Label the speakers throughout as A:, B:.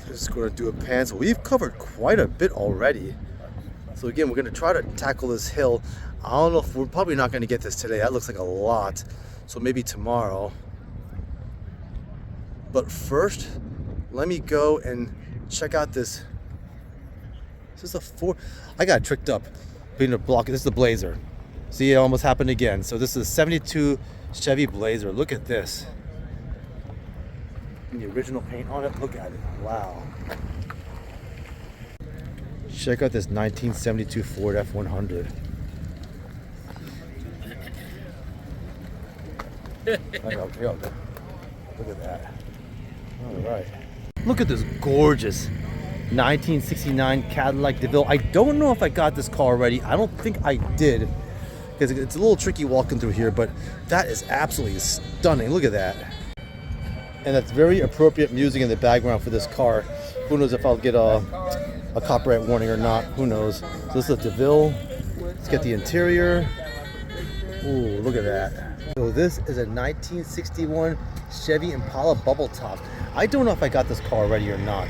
A: Just going to do a pan. So we've covered quite a bit already. So again, we're going to try to tackle this hill. I don't know if we're probably not going to get this today. That looks like a lot. So maybe tomorrow. But first, let me go and check out this. This is a Ford. I got tricked up being a block. This is the Blazer. See, it almost happened again. So this is a 72 Chevy Blazer. Look at this. And the original paint on it. Look at it. Wow. Check out this 1972 Ford F100. Look at that. All right. Look at this gorgeous 1969 Cadillac DeVille. I don't know if I got this car already. I don't think I did, because it's a little tricky walking through here, but that is absolutely stunning. Look at that. And that's very appropriate music in the background for this car. Who knows if I'll get a copyright warning or not. Who knows. So this is a DeVille. Let's get the interior. Ooh, look at that. So this is a 1961 Chevy Impala bubble top. I don't know if I got this car already or not.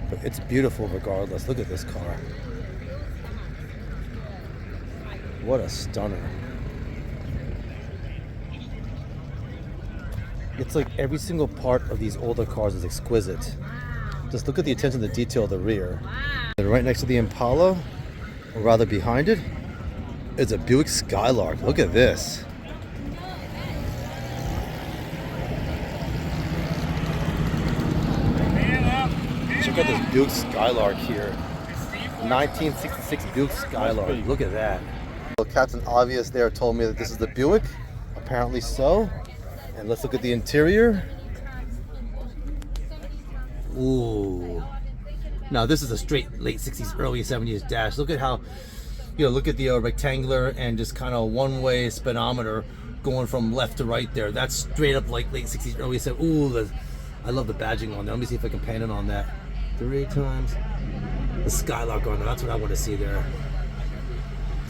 A: But it's beautiful regardless. Look at this car. What a stunner. It's like every single part of these older cars is exquisite. Just look at the attention to detail of the rear. And right next to the Impala, or rather behind it, is a Buick Skylark. Look at this. Check out this Buick Skylark here. 1966 Buick Skylark. Look at that. Well, Captain Obvious there told me that this is the Buick. Apparently so. And let's look at the interior. Ooh. Now this is a straight late 60s, early 70s dash. Look at how, look at the rectangular and just kind of one-way speedometer going from left to right there. That's straight up like late 60s, early 70s. Ooh, I love the badging on there. Let me see if I can pan it on that. 3 times. The Skylark on there. That's what I want to see there.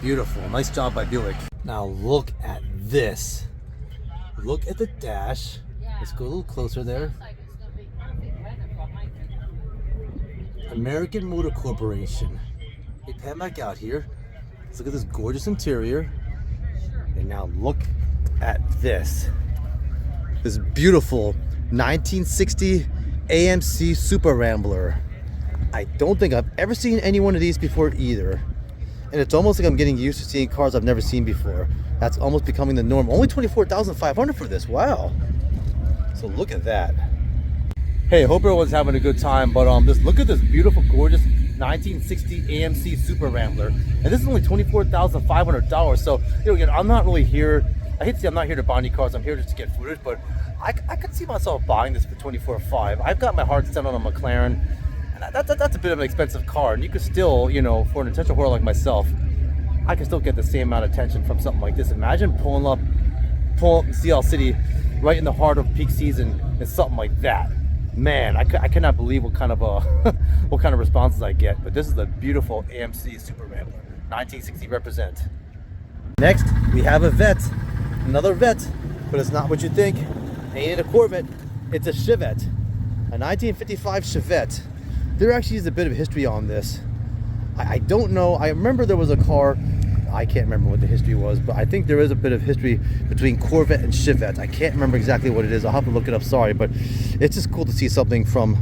A: Beautiful. Nice job by Buick. Now look at this. Look at the dash. Let's go a little closer there. American Motor Corporation. Hey, pan back out here. Let's look at this gorgeous interior. And now look at this. This beautiful 1960 AMC Super Rambler. I don't think I've ever seen any one of these before either. And it's almost like I'm getting used to seeing cars I've never seen before. That's almost becoming the norm. Only $24,500 for this. Wow. So look at that. Hey, hope everyone's having a good time. But just look at this beautiful, gorgeous 1960 AMC Super Rambler. And this is only $24,500. So, again, I'm not really here. I hate to say I'm not here to buy any cars. I'm here just to get footage. But I could see myself buying this for $24,500. I've got my heart set on a McLaren. And that's a bit of an expensive car. And you could still, for an attention whore like myself, I can still get the same amount of attention from something like this. Imagine pulling up in Sea City right in the heart of peak season and something like that. Man, I cannot believe what kind of responses I get. But this is a beautiful AMC Super Rambler, 1960 represent. Next, we have a Vette, another Vette, but it's not what you think. Ain't it a Corvette? It's a Chevette, a 1955 Chevette. There actually is a bit of history on this. I don't know. I remember there was a car. I can't remember what the history was, but I think there is a bit of history between Corvette and Chevette. I can't remember exactly what it is. I'll have to look it up. Sorry, but it's just cool to see something from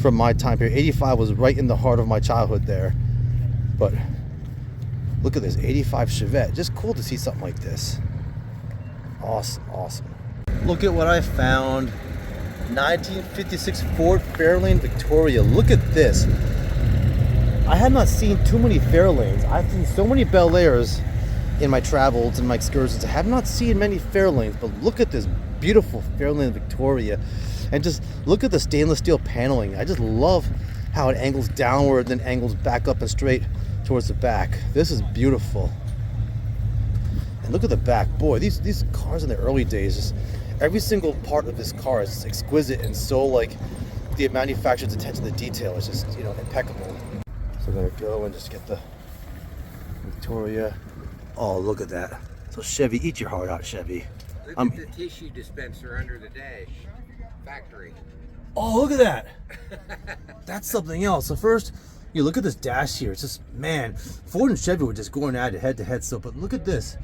A: my time period. 85 was right in the heart of my childhood there. But look at this 85 Chevette. Just cool to see something like this. Awesome, awesome. Look at what I found. 1956 Ford Fairlane Victoria. Look at this. I have not seen too many Fairlanes. I've seen so many Bel Airs in my travels and my excursions. I have not seen many Fairlanes, but look at this beautiful Fairlane Victoria. And just look at the stainless steel paneling. I just love how it angles downward, then angles back up and straight towards the back. This is beautiful. And look at the back. Boy, these cars in the early days, just every single part of this car is exquisite, and so like the manufacturer's attention to detail is just, impeccable. So I'm gonna go and just get the Victoria. Oh, look at that. So Chevy, eat your heart out, Chevy.
B: Look at the tissue dispenser under the dash. Factory.
A: Oh, look at that. That's something else. So first, you look at this dash here. It's just, man, Ford and Chevy were just going at it head to head. So, but look at this.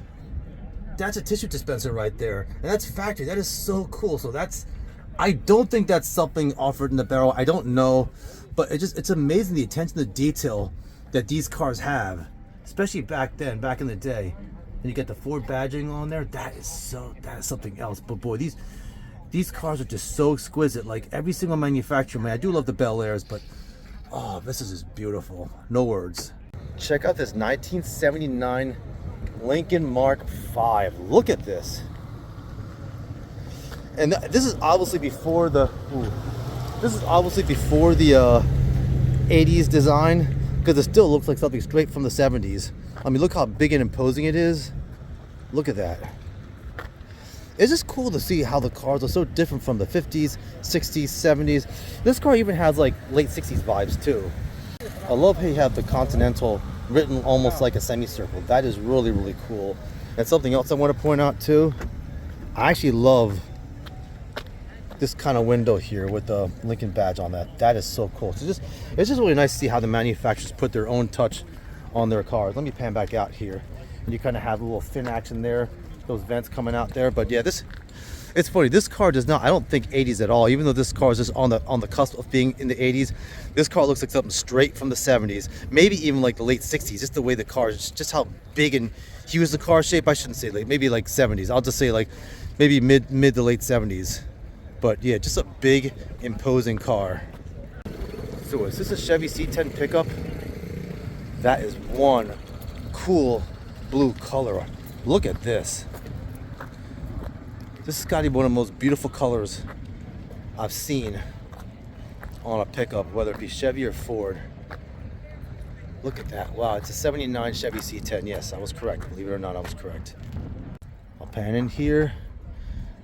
A: That's a tissue dispenser right there. And that's factory. That is so cool. So that's, I don't think that's something offered in the barrel. I don't know. But it's amazing the attention to detail that these cars have. Especially back then, back in the day. And you get the Ford badging on there. That is something else. But boy, these cars are just so exquisite. Like every single manufacturer, man. I do love the Bel Airs, but oh, this is just beautiful. No words. Check out this 1979 Lincoln Mark V. Look at this. And this is obviously before the 80s design, because it still looks like something straight from the 70s. I mean, look how big and imposing it is. Look at that. It's just cool to see how the cars are so different from the 50s, 60s, 70s. This car even has like late 60s vibes too. I love how you have the Continental written almost like a semicircle. That is really, really cool. And something else I want to point out too, I actually love this kind of window here with the Lincoln badge on that. That is so cool. So it's just really nice to see how the manufacturers put their own touch on their cars. Let me pan back out here. And you kind of have a little fin action there, those vents coming out there. But yeah, it's funny. This car does not, I don't think 80s at all. Even though this car is just on the cusp of being in the 80s, this car looks like something straight from the 70s, maybe even like the late 60s. Just the way the car is, just how big and huge the car shape. I shouldn't say like maybe like 70s. I'll just say like maybe mid to late 70s. But yeah, just a big, imposing car. So is this a Chevy C10 pickup? That is one cool blue color. Look at this. This has got to be one of the most beautiful colors I've seen on a pickup, whether it be Chevy or Ford. Look at that. Wow, it's a 79 Chevy C10. Yes, I was correct. Believe it or not, I was correct. I'll pan in here.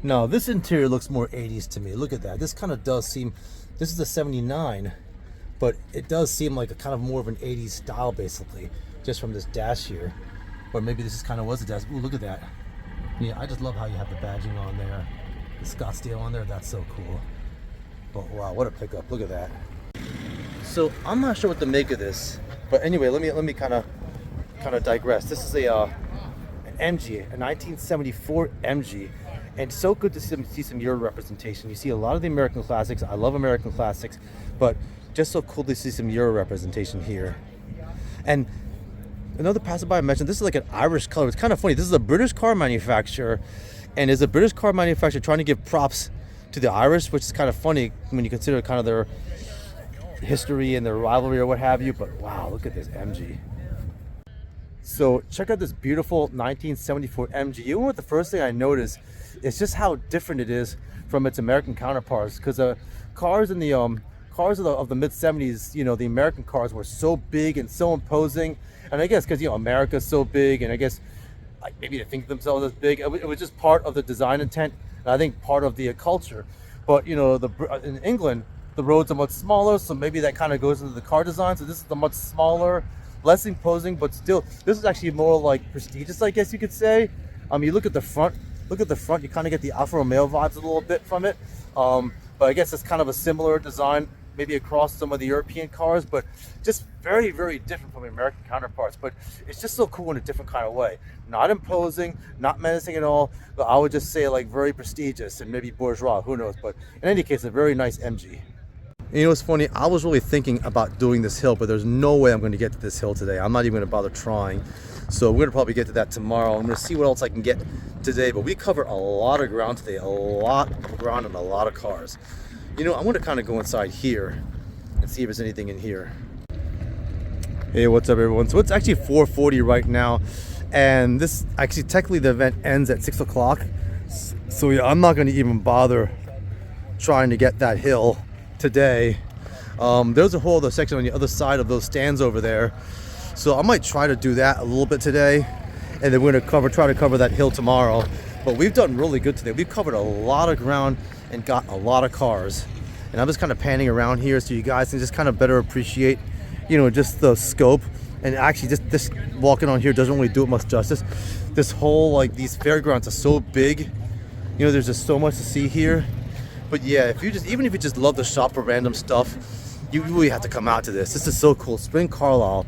A: No, this interior looks more 80s to me. Look at that. This kind of does seem, this is a 79, but it does seem like a kind of more of an 80s style basically, just from this dash here. Or maybe this is kind of was a dash. Ooh, look at that. Yeah, I just love how you have the badging on there. The Scottsdale on there, that's so cool. But wow, what a pickup. Look at that. So I'm not sure what to make of this, but anyway, let me kind of digress. This is an MG, a 1974 MG. And it's so good to see some Euro representation. You see a lot of the American classics. I love American classics, but just so cool to see some Euro representation here. And another passerby I mentioned, this is like an Irish color. It's kind of funny. This is a British car manufacturer, and is a British car manufacturer trying to give props to the Irish, which is kind of funny when you consider kind of their history and their rivalry or what have you. But wow, look at this MG. So check out this beautiful 1974 MG. You know what, the first thing I noticed is just how different it is from its American counterparts, because cars in the cars of the mid 70s, you know, the American cars were so big and so imposing, and I guess because, you know, America's so big, and I guess like maybe they think of themselves as big. It was just part of the design intent, and I think part of the culture. But you know, in England the roads are much smaller, so maybe that kind of goes into the car design. So this is the much smaller, less imposing, but still this is actually more like prestigious, I guess you could say. You look at the front. Look at the front, you kind of get the Alfa Romeo vibes a little bit from it. But I guess it's kind of a similar design, maybe across some of the European cars, but just very, very different from the American counterparts. But it's just so cool in a different kind of way. Not imposing, not menacing at all, but I would just say like very prestigious and maybe bourgeois, who knows. But in any case, a very nice MG. And you know what's funny? I was really thinking about doing this hill, but there's no way I'm going to get to this hill today. I'm not even going to bother trying. So we're going to probably get to that tomorrow. I'm going to see what else I can get today. But we covered a lot of ground today, a lot of ground and a lot of cars. You know, I'm going to kind of go inside here and see if there's anything in here. Hey, what's up everyone? So it's actually 4:40 right now. And this, actually technically the event ends at 6 o'clock. So yeah, I'm not going to even bother trying to get that hill today. There's a whole other section on the other side of those stands over there. So I might try to do that a little bit today, and then we're gonna try to cover that hill tomorrow. But we've done really good today. We've covered a lot of ground and got a lot of cars. And I'm just kind of panning around here so you guys can just kind of better appreciate, you know, just the scope. And actually just this walking on here doesn't really do it much justice. This whole, like, these fairgrounds are so big You know, there's just so much to see here. But yeah, if you just, even if you just love to shop for random stuff, you really have to come out to this. This is so cool. Spring Carlisle.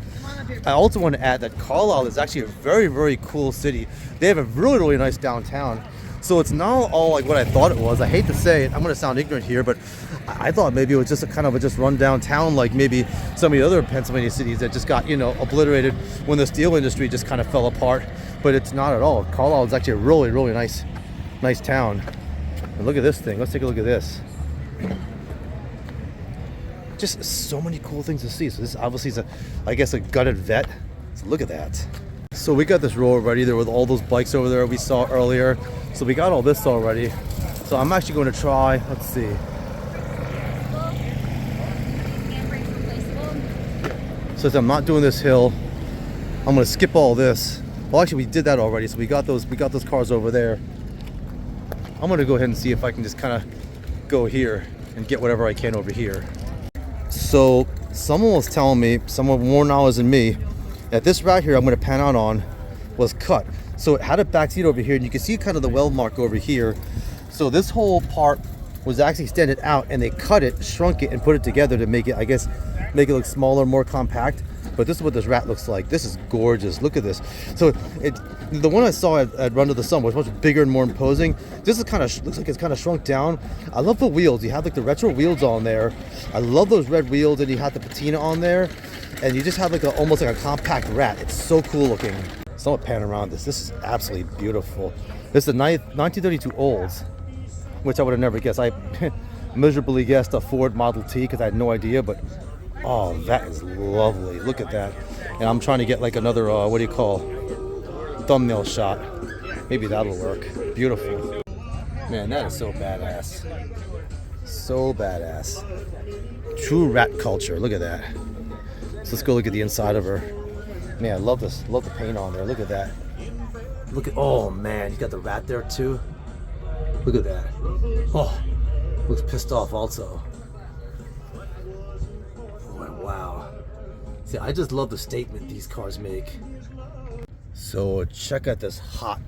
A: I also want to add that Carlisle is actually a very, very cool city. They have a really, really nice downtown. So it's not all like what I thought it was. I hate to say it, I'm going to sound ignorant here, but I thought maybe it was just a kind of a just run downtown like maybe some of the other Pennsylvania cities that just got, you know, obliterated when the steel industry just kind of fell apart. But it's not at all. Carlisle is actually a really, really nice town. And look at this thing. Let's take a look at this. Just so many cool things to see. So this obviously is I guess a gutted vet. So look at that. So we got this row already there with all those bikes over there we saw earlier. So we got all this already. So I'm actually going to try, let's see. So since I'm not doing this hill, I'm going to skip all this. Well, actually we did that already. So we got those cars over there. I'm going to go ahead and see if I can just kind of go here and get whatever I can over here. So someone was telling me, someone more knowledge than me, that this route here I'm going to pan out on was cut. So it had a back seat over here, and you can see kind of the weld mark over here. So this whole part was actually extended out, and they cut it, shrunk it, and put it together to make it, I guess, make it look smaller, more compact. But this is what this rat looks like. This is gorgeous. Look at this. So the one I saw at Run to the Sun was much bigger and more imposing. This is kind of looks like it's kind of shrunk down. I love the wheels. You have like the retro wheels on there. I love those red wheels, and you have the patina on there, and you just have like almost like a compact rat. It's so cool looking. So I'll pan around this. This is absolutely beautiful. This is a 1932 Olds, which I would have never guessed. I miserably guessed a Ford Model T because I had no idea, but oh, that is lovely. Look at that. And I'm trying to get like another, what do you call, thumbnail shot. Maybe that'll work. Beautiful. Man, that is so badass. So badass. True rat culture. Look at that. So let's go look at the inside of her. Man, I love this. Love the paint on there. Look at that. Look at, oh man, you got the rat there too. Look at that. Oh, looks pissed off also. Wow. See, I just love the statement these cars make. So check out this hot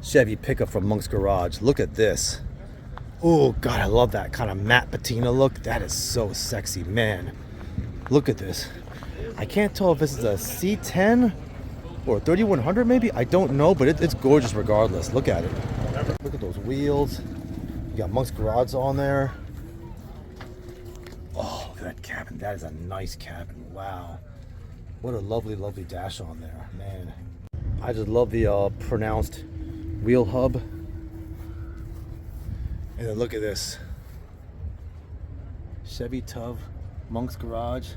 A: Chevy pickup from Monk's Garage. Look at this. Oh God, I love that kind of matte patina look. That is so sexy, man. Look at this. I can't tell if this is a C10 or 3100 maybe. I don't know, but it's gorgeous regardless. Look at it. Look at those wheels. You got Monk's Garage on there. Oh, look at that cabin. That is a nice cabin. Wow. What a lovely, lovely dash on there, man. I just love the pronounced wheel hub. And then look at this. Chevy Tub, Monk's Garage,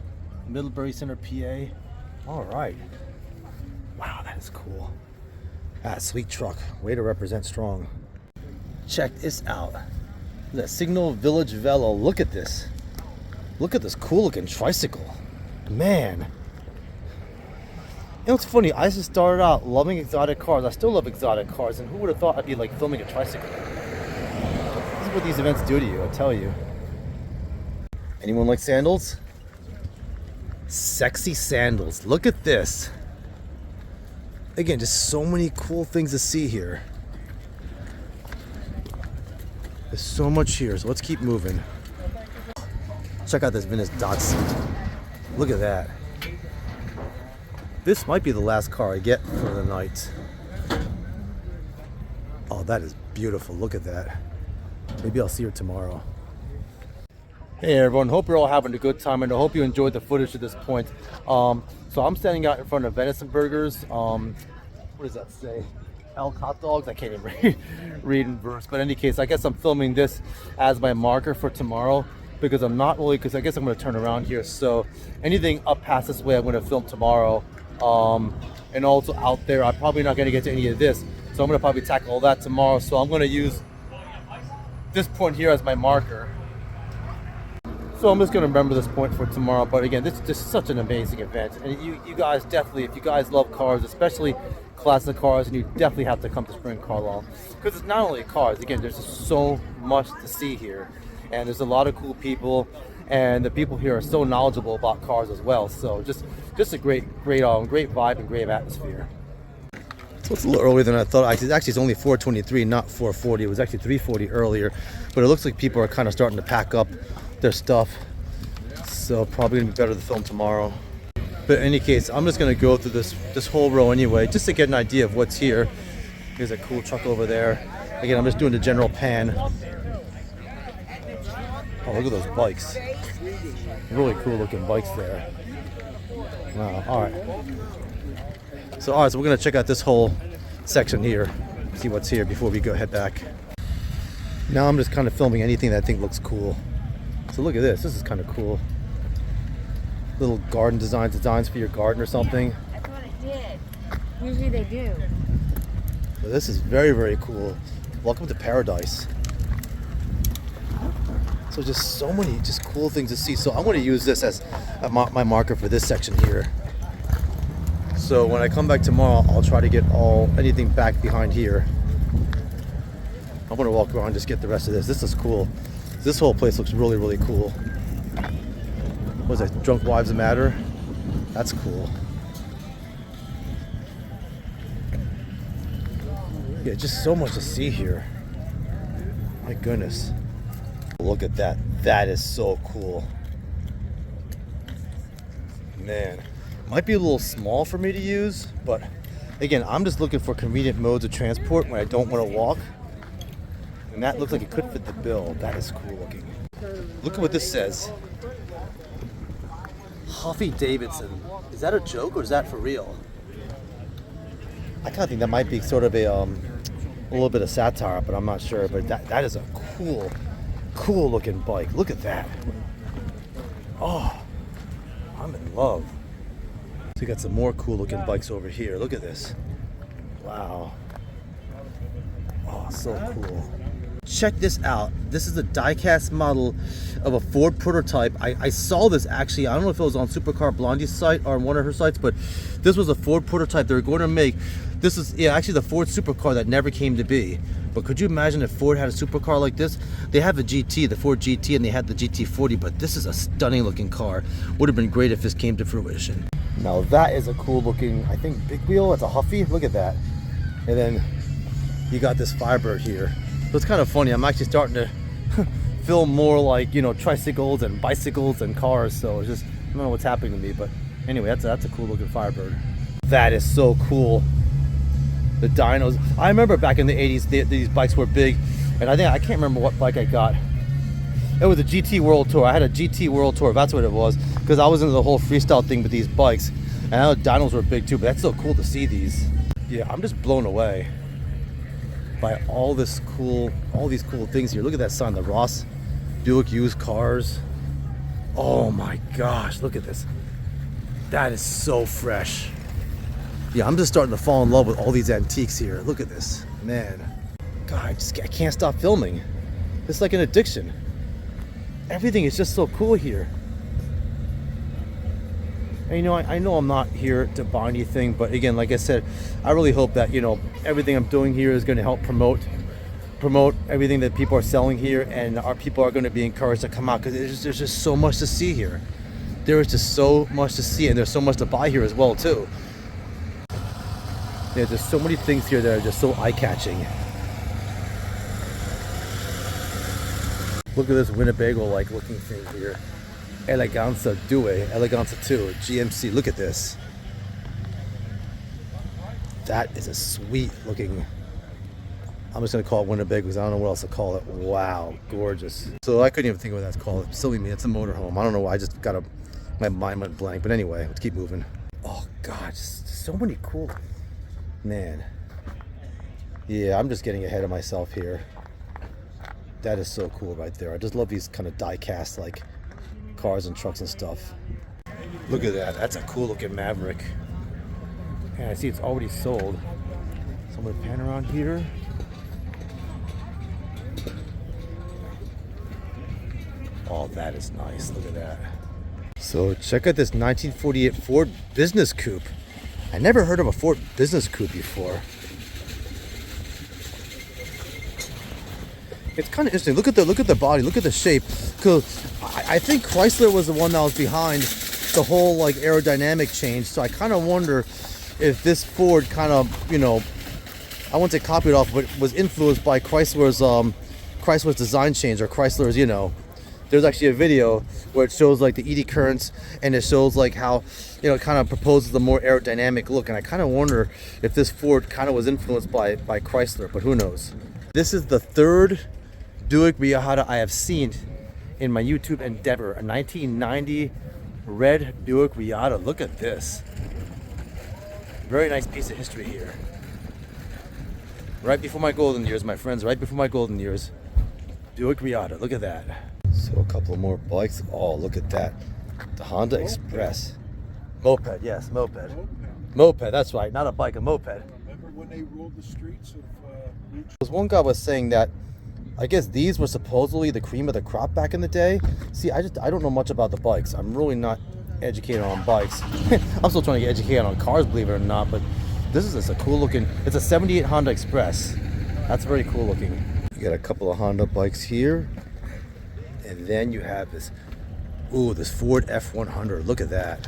A: Middlebury Center, PA. All right. Wow, that is cool. Ah, sweet truck. Way to represent strong. Check this out. The Signal Village Velo. Look at this. Look at this cool looking tricycle. Man. You know what's funny? I just started out loving exotic cars. I still love exotic cars. And who would have thought I'd be like filming a tricycle? This is what these events do to you, I tell you. Anyone like sandals? Sexy sandals. Look at this. Again, just so many cool things to see here. There's so much here, so let's keep moving. Check out this vintage Datsun. Look at that. This might be the last car I get for the night. Oh, that is beautiful. Look at that. Maybe I'll see her tomorrow. Hey everyone, hope you're all having a good time and I hope you enjoyed the footage to this point. So I'm standing out in front of Venison Burgers. What does that say? Elk hot dogs? I can't even read in verse, but in any case, I guess I'm filming this as my marker for tomorrow because I'm not really, because I guess I'm going to turn around here. So anything up past this way, I'm going to film tomorrow. And also out there, I'm probably not going to get to any of this. So I'm going to probably tackle all that tomorrow. So I'm going to use this point here as my marker. So I'm just going to remember this point for tomorrow. But again, this is just such an amazing event. And you guys definitely, if you guys love cars, especially classic cars, and you definitely have to come to Spring Carlisle. Because it's not only cars. Again, there's just so much to see here. And there's a lot of cool people. And the people here are so knowledgeable about cars as well. So just a great vibe and great atmosphere. So it's a little earlier than I thought. Actually, it's only 4:23, not 4:40. It was actually 3:40 earlier. But it looks like people are kind of starting to pack up their stuff. So probably gonna be better to film tomorrow. But in any case, I'm just gonna go through this whole row anyway, just to get an idea of what's here. There's a cool truck over there. Again, I'm just doing the general pan. Oh, look at those bikes. Really cool looking bikes there. Wow, all right. So we're gonna check out this whole section here, see what's here before we go head back. Now I'm just kind of filming anything that I think looks cool. So look at this, this is kind of cool. Little garden designs for your garden or something.
C: That's what it did. Usually they do.
A: So this is very, very cool. Welcome to paradise. So just so many just cool things to see. So I'm going to use this as my marker for this section here. So when I come back tomorrow, I'll try to get anything back behind here. I'm going to walk around and just get the rest of this. This is cool. This whole place looks really, really cool. What is that? Drunk Wives Matter? That's cool. Yeah, just so much to see here. My goodness. Look at that. That is so cool. Man. Might be a little small for me to use, but again, I'm just looking for convenient modes of transport when I don't want to walk. And that looks like it could fit the bill. That is cool looking. Look at what this says. Huffy Davidson. Is that a joke or is that for real? I kind of think that might be sort of a little bit of satire, but I'm not sure. But that is a cool looking bike. Look at that. Oh, I'm in love. So we got some more cool looking bikes over here. Look at this. Wow. Oh, so cool. Check this out. This is a die-cast model of a Ford prototype. I saw this actually. I don't know if it was on Supercar Blondie's site or on one of her sites, but this was a Ford prototype they were going to make. This is actually the Ford supercar that never came to be. But could you imagine if Ford had a supercar like this? They have a GT, the Ford GT, and they had the GT40, but this is a stunning looking car. Would have been great if this came to fruition. Now that is a cool looking, I think, big wheel. It's a Huffy. Look at that. And then you got this Firebird here. So it's kind of funny. I'm actually starting to film more like, tricycles and bicycles and cars. So it's just, I don't know what's happening to me. But anyway, that's a cool looking Firebird. That is so cool. The dynos. I remember back in the 80s, these bikes were big. And I can't remember what bike I got. It was a GT World Tour. I had a GT World Tour. That's what it was. Because I was into the whole freestyle thing with these bikes. And I know dynos were big too, but that's so cool to see these. Yeah, I'm just blown away by all these cool things here. Look at that sign, the Ross Buick used cars. Oh my gosh, look at this. That is so fresh. Yeah, I'm just starting to fall in love with all these antiques here. Look at this, man. God, I can't stop filming. It's like an addiction. Everything is just so cool here. And I know I'm not here to buy anything, but again, like I said, I really hope that everything I'm doing here is going to help promote everything that people are selling here, and our people are going to be encouraged to come out, because there's just so much to see here. There is just so much to see, and there's so much to buy here as well too. Yeah, there's so many things here that are just so eye-catching. Look at this Winnebago-like looking thing here. Eleganza 2, GMC. Look at this. That is a sweet looking. I'm just gonna call it Winnebago because I don't know what else to call it. Wow, gorgeous. So I couldn't even think of what that's called. Silly me, it's a motorhome. I don't know why. I just my mind went blank. But anyway, let's keep moving. Oh God, just so many cool. Man. Yeah, I'm just getting ahead of myself here. That is so cool right there. I just love these kind of die-cast like cars and trucks and stuff. Look at that. That's a cool looking Maverick. And I see it's already sold. So I'm gonna pan around here. Oh, that is nice. Look at that. So check out this 1948 Ford Business Coupe. I never heard of a Ford Business Coupe before. It's kind of interesting. Look at the body. Look at the shape. Cause I think Chrysler was the one that was behind the whole like aerodynamic change. So I kind of wonder if this Ford kind of I wouldn't say copied off, but was influenced by Chrysler's design change, or Chrysler's, you know. There's actually a video where it shows like the eddy currents, and it shows like how, you know, it kind of proposes a more aerodynamic look. And I kind of wonder if this Ford kind of was influenced by Chrysler, but who knows. This is the third Buick Riata I have seen in my YouTube endeavor. A 1990 red Buick Riata. Look at this. Very nice piece of history here. Right before my golden years, my friends, right before my golden years. Buick Riata, look at that. So a couple of more bikes. Oh, look at that. The Honda Express. Moped, yes, moped. Moped, that's right. Not a bike, a moped.
D: Remember when they ruled the streets of
A: One guy was saying that, I guess these were supposedly the cream of the crop back in the day. See, I don't know much about the bikes. I'm really not educated on bikes. I'm still trying to get educated on cars, believe it or not, but this is just a cool looking, it's a 78 Honda Express. That's very cool looking. You got a couple of Honda bikes here. And then you have this, ooh, this Ford F100. Look at that.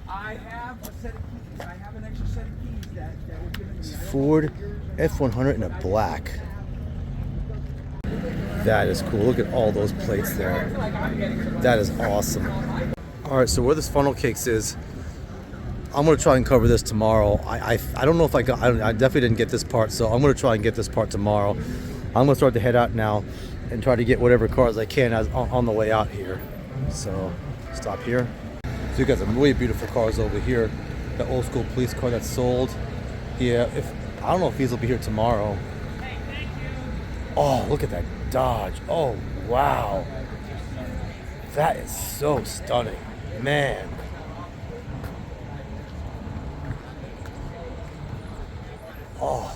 D: I have a set of keys. I have an extra set of keys that were given to me.
A: Ford F100 in a black. That is cool. Look at all those plates there. That is awesome. All right, so where this funnel cakes is, I'm gonna try and cover this tomorrow. I don't know if I definitely didn't get this part, so I'm gonna try and get this part tomorrow. I'm gonna start to head out now and try to get whatever cars I can on the way out here. So stop here. So you got some really beautiful cars over here. The old school police car that's sold. Yeah, I don't know if these will be here tomorrow. Oh, look at that Dodge. Oh, wow. That is so stunning, man. Oh,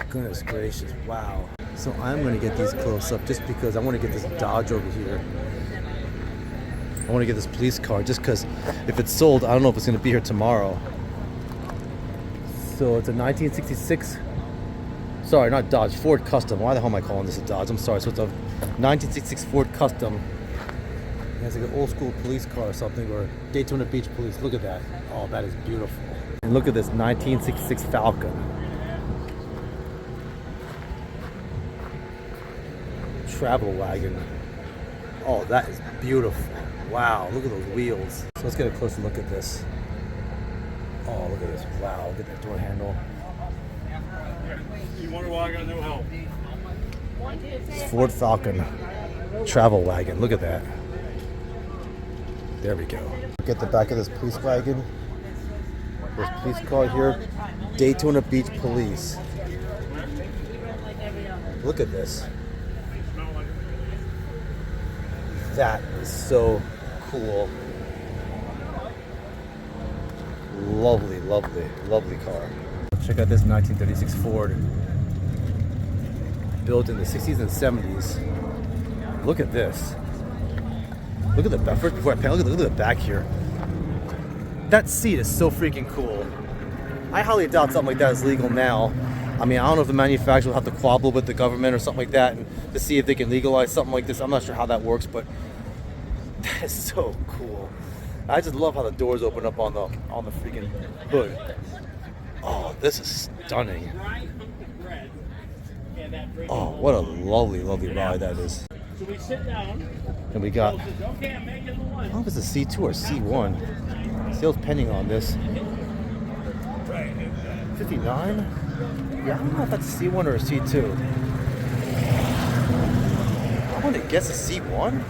A: goodness gracious, wow. So I'm gonna get these close up just because I want to get this Dodge over here. I want to get this police car just because if it's sold, I don't know if it's gonna be here tomorrow. So it's a 1966, sorry, not Dodge, Ford Custom. Why the hell am I calling this a Dodge? I'm sorry. So it's a 1966 Ford Custom. It has like an old school police car or something, or Daytona Beach Police. Look at that. Oh, that is beautiful. And look at this 1966 Falcon. Travel wagon. Oh, that is beautiful. Wow, look at those wheels. So let's get a closer look at this. Oh, look at this. Wow, look at that door handle.
D: You wonder why I got no help?
A: It's Ford Falcon travel wagon. Look at that. There we go. Look at the back of this police wagon. This police car here. Daytona Beach Police. Look at this. That is so cool. Lovely, lovely, lovely car. Check out this 1936 Ford. Built in the 60s and 70s. Look at this. Look at the back. First, before I pan, look at the back here. That seat is so freaking cool. I highly doubt something like that is legal now. I mean, I don't know if the manufacturer will have to quabble with the government or something like that and to see if they can legalize something like this. I'm not sure how that works, but that is so cool. I just love how the doors open up on the freaking hood. Oh, this is stunning. Oh, what a lovely, lovely ride that is.
D: So we sit down.
A: And we got,
D: Okay, I'm making the
A: I
D: one.
A: don't know if it's a C2 or C1. Sales pending on this. 59? Yeah, I don't know if that's a C1 or a C2. I want to guess a C1.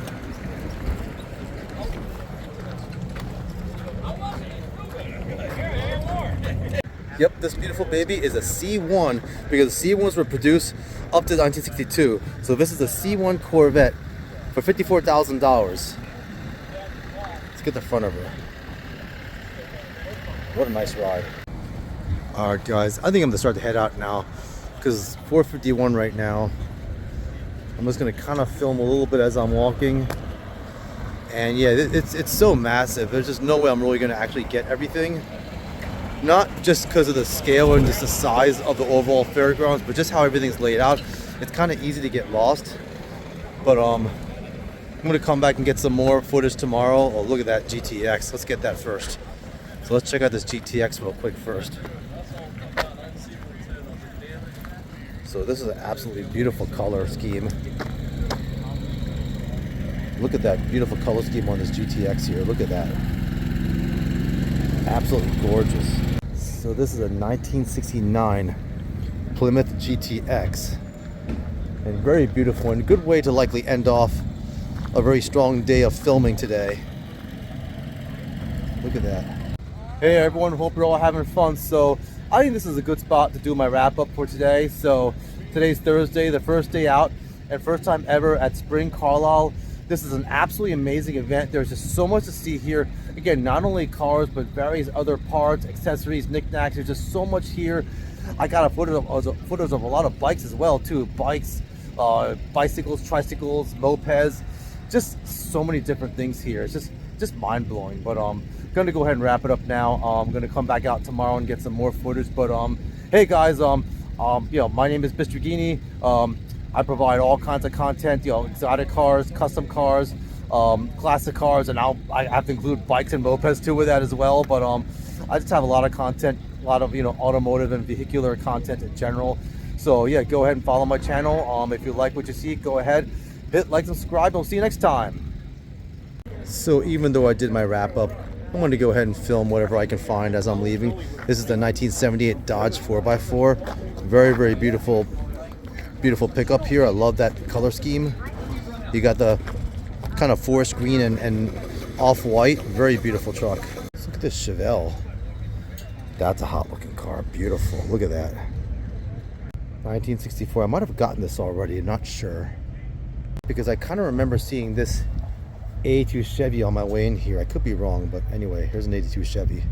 A: Yep, this beautiful baby is a C1 because C1s were produced up to 1962. So this is a C1 Corvette for $54,000. Let's get the front of her. What a nice ride. Alright guys, I think I'm gonna start to head out now because it's 4:51 right now. I'm just gonna kind of film a little bit as I'm walking. And yeah, it's so massive. There's just no way I'm really gonna actually get everything. Not just because of the scale and just the size of the overall fairgrounds, but just how everything's laid out. It's kind of easy to get lost. But I'm gonna come back and get some more footage tomorrow. Oh, look at that GTX. Let's get that first. So let's check out this GTX real quick first. So this is an absolutely beautiful color scheme. Look at that beautiful color scheme on this GTX here. Look at that. Absolutely gorgeous. So this is a 1969 Plymouth GTX. And very beautiful and a good way to likely end off a very strong day of filming today. Look at that. Hey everyone, hope you're all having fun. So I think this is a good spot to do my wrap up for today. So today's Thursday, the first day out and first time ever at Spring Carlisle. This is an absolutely amazing event. There's just so much to see here. Again, not only cars, but various other parts, accessories, knickknacks. There's just so much here. I got a photos of a lot of bikes as well too. Bikes, bicycles, tricycles, mopeds. Just so many different things here. It's just mind-blowing. But I'm gonna go ahead and wrap it up now. I'm gonna come back out tomorrow and get some more footage. But hey guys, you know, my name is Mr. Gini. I provide all kinds of content, you know, exotic cars, custom cars, classic cars, and I have to include bikes and mopeds too with that as well. But I just have a lot of content, a lot of, you know, automotive and vehicular content in general. So yeah, go ahead and follow my channel. If you like what you see, go ahead, hit like and subscribe. I'll see you next time. So even though I did my wrap up, I'm going to go ahead and film whatever I can find as I'm leaving. This is the 1978 Dodge 4x4. Very, very beautiful pickup here. I love that color scheme. You got the kind of forest green and off-white. Very beautiful truck. Let's look at this Chevelle. That's a hot looking car. Beautiful. Look at that. 1964. I might have gotten this already. I'm not sure. Because I kind of remember seeing this 82 Chevy on my way in here. I could be wrong, but anyway, here's an 82 Chevy.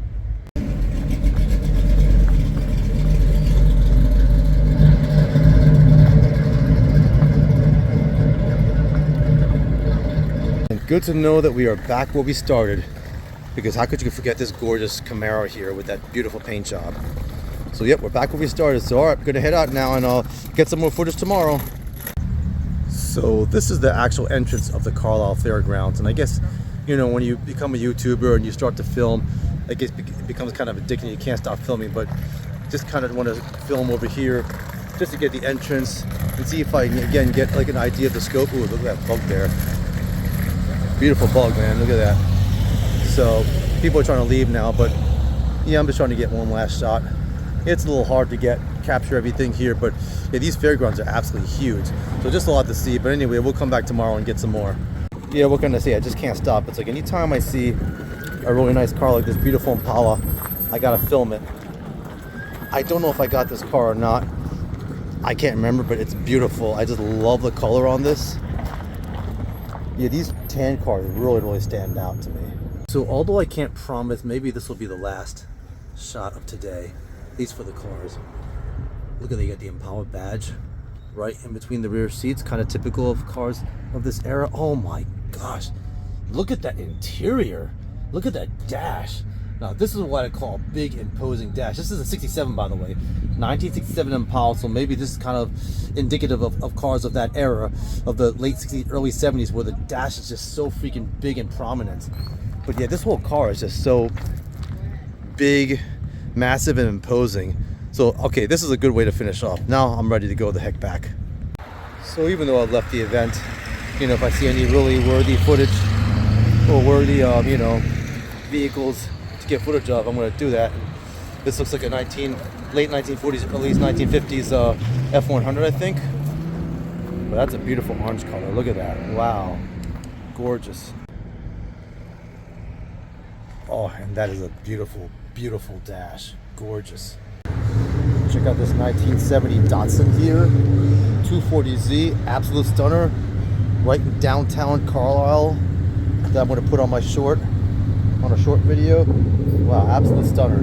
A: Good to know that we are back where we started, because how could you forget this gorgeous Camaro here with that beautiful paint job. So yep, we're back where we started. So all right, we're gonna head out now and I'll get some more footage tomorrow. So this is the actual entrance of the Carlisle Fairgrounds, and I guess, you know, when you become a YouTuber and you start to film, I guess it becomes kind of addicting. You can't stop filming, but just kind of want to film over here just to get the entrance and see if I can again get like an idea of the scope. Ooh, look at that bug there. Beautiful bug, man. Look at that. So people are trying to leave now, but yeah, I'm just trying to get one last shot. It's a little hard to capture everything here, but yeah, these fairgrounds are absolutely huge. So just a lot to see. But anyway, we'll come back tomorrow and get some more. Yeah, what can I say? I just can't stop. It's like anytime I see a really nice car like this beautiful Impala, I gotta film it. I don't know if I got this car or not. I can't remember, but it's beautiful. I just love the color on this. Yeah, these tan cars really stand out to me. So although I can't promise, maybe this will be the last shot of today, at least for the cars. Look at, they got the Impala badge right in between the rear seats, kind of typical of cars of this era. Oh my gosh, look at that interior. Look at that dash. Now this is what I call a big imposing dash. This is a 67, by the way, 1967 Impala, so maybe this is kind of indicative of cars of that era, of the late 60s, early 70s, where the dash is just so freaking big and prominent. But yeah, this whole car is just so big, massive, and imposing. So okay, this is a good way to finish off. Now I'm ready to go the heck back. So even though I've left the event, you know, if I see any really worthy footage or worthy, you know, vehicles to get footage of, I'm going to do that. This looks like a late 1940s, early 1950s F100, I think. But that's a beautiful orange color. Look at that. Wow. Gorgeous. Oh, and that is a beautiful dash. Gorgeous. Check out this 1970 Datsun here. 240Z. Absolute stunner. Right in downtown Carlisle. That I'm going to put on my short video. Wow, absolute stunner.